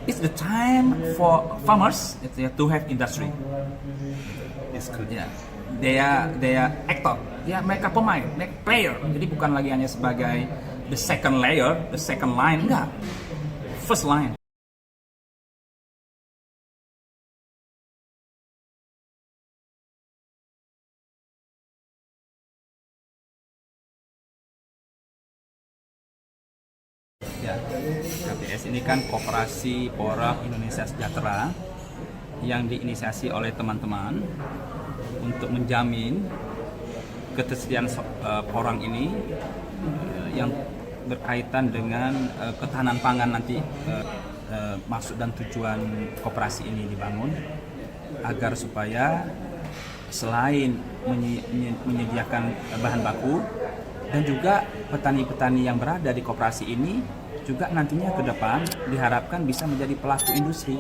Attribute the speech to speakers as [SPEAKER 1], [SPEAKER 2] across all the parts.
[SPEAKER 1] it's the time for farmers to have industry.
[SPEAKER 2] It's good.
[SPEAKER 1] Ya, they are actor. Ya, mereka pemain, mereka player. Jadi bukan lagi hanya sebagai the second layer, the second line, enggak. First line. Ya, KPS ini kan Koperasi Porang Indonesia Sejahtera yang diinisiasi oleh teman-teman untuk menjamin ketersediaan porang ini yang berkaitan dengan ketahanan pangan nanti. Maksud dan tujuan koperasi ini dibangun agar supaya selain menyediakan bahan baku dan juga petani-petani yang berada di koperasi ini juga nantinya ke depan diharapkan bisa menjadi pelaku industri.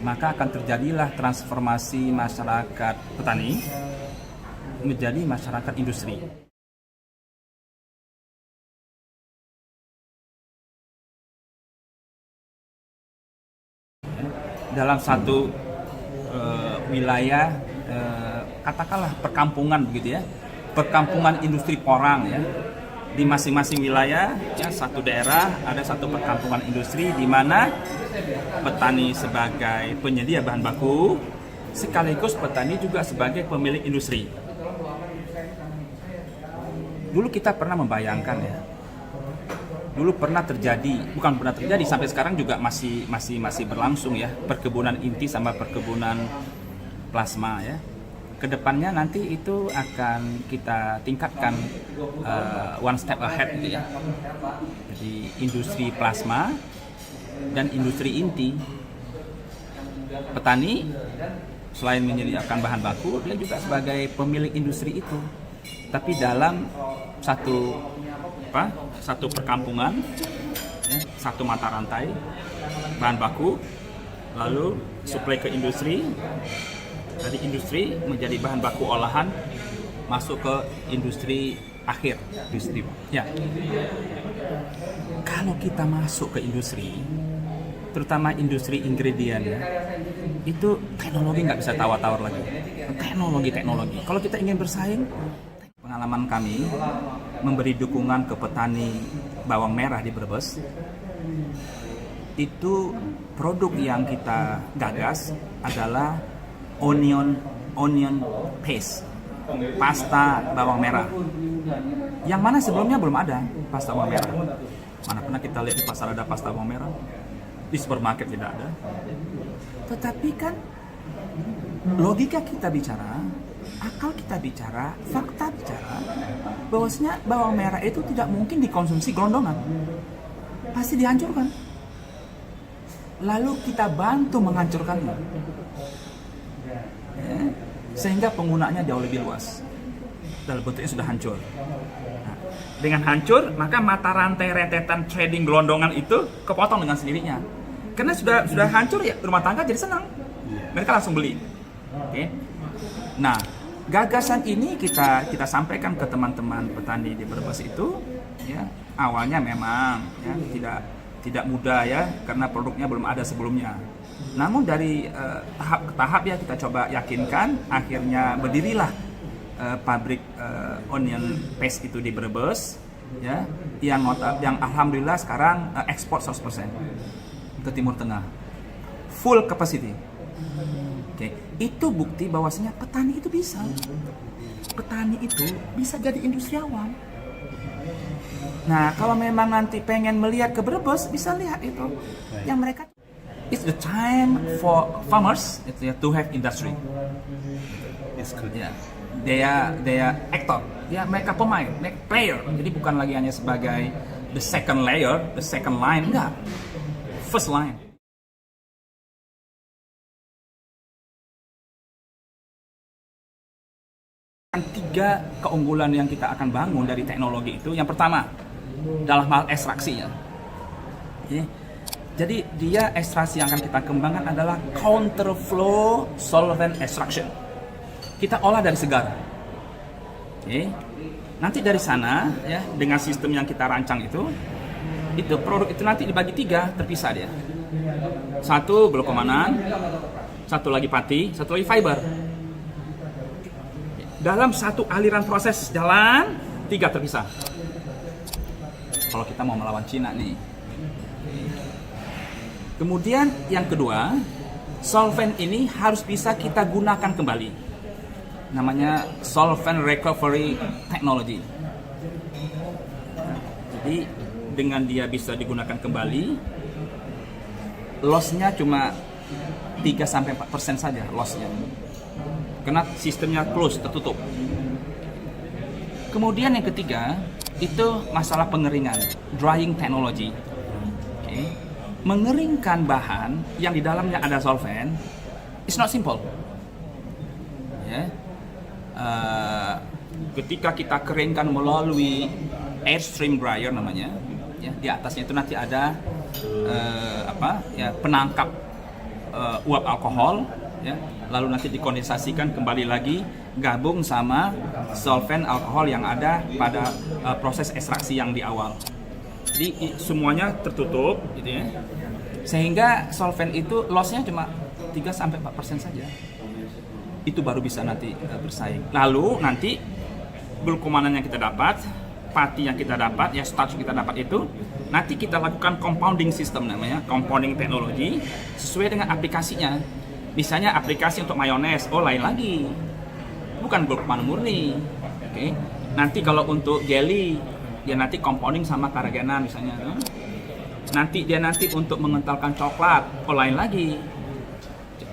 [SPEAKER 1] Maka akan terjadilah transformasi masyarakat petani menjadi masyarakat industri. Dalam satu wilayah, katakanlah perkampungan begitu ya, perkampungan industri porang ya. Di masing-masing wilayah, ya, satu daerah ada satu perkampungan industri di mana petani sebagai penyedia bahan baku, sekaligus petani juga sebagai pemilik industri. Dulu kita pernah membayangkan ya, dulu pernah terjadi, bukan pernah terjadi, sampai sekarang juga masih berlangsung ya, perkebunan inti sama perkebunan plasma ya. Kedepannya nanti itu akan kita tingkatkan one step ahead gitu ya. Jadi industri plasma dan industri inti. Petani selain menyediakan bahan baku, dia juga sebagai pemilik industri itu. Tapi dalam satu perkampungan, ya, satu mata rantai bahan baku, lalu suplai ke industri. Dari industri menjadi bahan baku olahan masuk ke industri akhir, distrib. Ya. Kalau kita masuk ke industri, terutama industri ingredient ya, itu teknologi nggak bisa tawar-tawar lagi. Teknologi. Kalau kita ingin bersaing, pengalaman kami memberi dukungan ke petani bawang merah di Brebes, itu produk yang kita gagas adalah onion paste, pasta bawang merah. Yang mana sebelumnya belum ada pasta bawang merah. Mana pernah kita lihat di pasar ada pasta bawang merah? Di supermarket tidak ada. Tetapi kan logika kita bicara, akal kita bicara, fakta bicara, bahwasanya bawang merah itu tidak mungkin dikonsumsi gelondongan. Pasti dihancurkan. Lalu kita bantu menghancurkannya. Ya, sehingga penggunaannya jauh lebih luas. Dalam bentuknya sudah hancur. Nah, dengan hancur, maka mata rantai rentetan trading gelondongan itu kepotong dengan sendirinya. Karena sudah hancur ya, rumah tangga jadi senang. Mereka langsung beli. Oke. Nah, gagasan ini kita sampaikan ke teman-teman petani di Brebes itu, ya, awalnya memang ya, tidak mudah ya, karena produknya belum ada sebelumnya. Namun dari tahap ke tahap ya kita coba yakinkan, akhirnya berdirilah pabrik onion paste itu di Brebes, ya, yang alhamdulillah sekarang ekspor 100% ke Timur Tengah, full capacity. Oke, itu bukti bahwasanya petani itu bisa jadi industriawan. Nah, kalau memang nanti pengen melihat ke Brebes, bisa lihat itu yang mereka. It's the time for farmers to have industry.
[SPEAKER 2] It's good.
[SPEAKER 1] Ya, they are actor. Ya, mereka pemain, mereka player. Jadi bukan lagi hanya sebagai the second layer, the second line, enggak. First line. Tiga keunggulan yang kita akan bangun dari teknologi itu. Yang pertama, dalam hal ekstraksinya. Jadi dia ekstraksi yang akan kita kembangkan adalah counterflow solvent extraction. Kita olah dari segar. Nanti dari sana ya, dengan sistem yang kita rancang itu produk itu nanti dibagi tiga, terpisah dia. Satu glukomanan, satu lagi pati, satu lagi fiber. Dalam satu aliran proses jalan, 3 terpisah. Kalau kita mau melawan Cina nih. Kemudian yang kedua, solvent ini harus bisa kita gunakan kembali. Namanya solvent recovery technology. Jadi dengan dia bisa digunakan kembali, loss-nya cuma 3-4% saja loss-nya. Karena sistemnya close, tertutup. Kemudian yang ketiga, itu masalah pengeringan, drying technology. Okay. Mengeringkan bahan yang di dalamnya ada solvent, it's not simple. Ya. Ketika kita keringkan melalui airstream dryer namanya, ya, di atasnya itu nanti ada penangkap uap alkohol, ya, lalu nanti dikondensasikan kembali lagi gabung sama solvent alkohol yang ada pada proses ekstraksi yang di awal. Jadi semuanya tertutup, gitu ya, sehingga solvent itu loss-nya cuma 3-4% saja. Itu baru bisa nanti bersaing. Lalu nanti glukomanan yang kita dapat, pati yang kita dapat, ya starch yang kita dapat itu, nanti kita lakukan compounding system namanya, compounding teknologi sesuai dengan aplikasinya. Misalnya aplikasi untuk mayones, lain lagi, bukan glukomanan murni. Oke. Nanti kalau untuk jelly, dia nanti compounding sama karagenan misalnya. Nanti dia untuk mengentalkan coklat, lain lagi.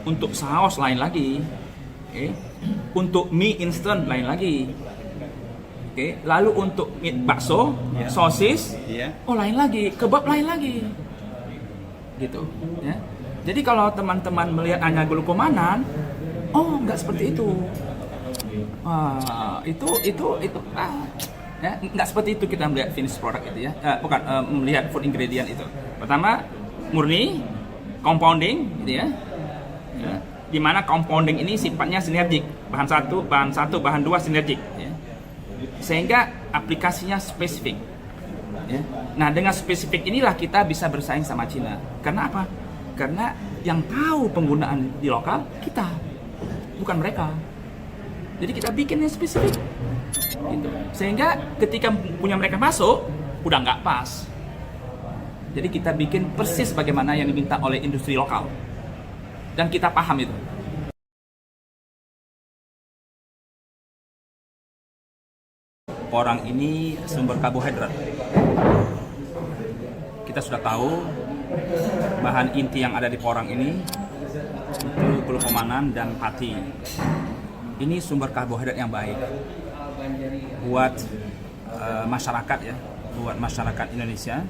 [SPEAKER 1] Untuk saus lain lagi. Oke. Untuk mie instant lain lagi. Oke. Lalu untuk mie bakso, sosis, lain lagi, kebab lain lagi. Gitu, ya. Jadi kalau teman-teman melihat hanya glukomanan, nggak seperti itu. Ya, nggak seperti itu kita melihat finished product itu ya. Bukan melihat food ingredient itu. Pertama murni compounding, gitu ya. Ya. Di mana compounding ini sifatnya sinergik, bahan satu, bahan dua sinergik, ya. Sehingga aplikasinya spesifik. Ya. Nah dengan spesifik inilah kita bisa bersaing sama Cina. Karena apa? Karena yang tahu penggunaan di lokal kita, bukan mereka. Jadi kita bikinnya spesifik, gitu. Sehingga ketika punya mereka masuk, udah nggak pas. Jadi kita bikin persis bagaimana yang diminta oleh industri lokal, dan kita paham itu. Porang ini sumber karbohidrat. Kita sudah tahu bahan inti yang ada di porang ini itu glukomanan dan pati. Ini sumber karbohidrat yang baik buat masyarakat, ya, buat masyarakat Indonesia,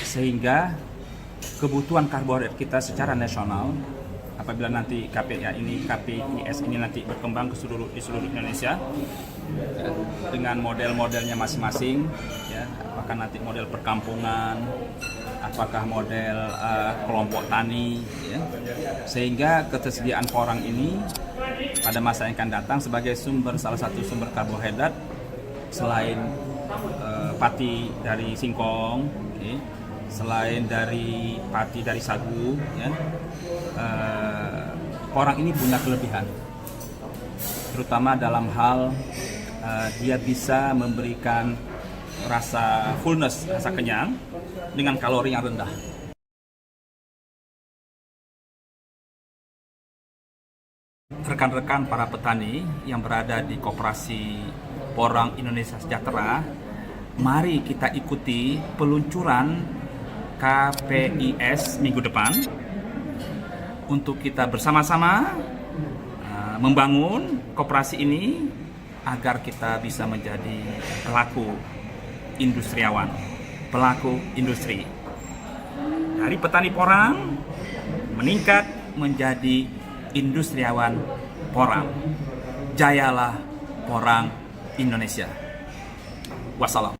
[SPEAKER 1] sehingga kebutuhan karbohidrat kita secara nasional apabila nanti KPIS ini nanti berkembang di seluruh Indonesia, ya, dengan model-modelnya masing-masing, ya, apakah nanti model perkampungan, apakah model kelompok tani, ya, sehingga ketersediaan porang ini pada masa yang akan datang sebagai salah satu sumber karbohidrat selain pati dari singkong, okay, selain dari pati dari sagu, ya, porang ini punya kelebihan, terutama dalam hal dia bisa memberikan rasa fullness, rasa kenyang dengan kalori yang rendah. Rekan-rekan para petani yang berada di Koperasi Porang Indonesia Sejahtera, mari kita ikuti peluncuran KPIS minggu depan untuk kita bersama-sama membangun koperasi ini agar kita bisa menjadi pelaku industriawan, pelaku industri. Dari petani porang meningkat menjadi industriawan porang. Jayalah porang Indonesia. Wassalam.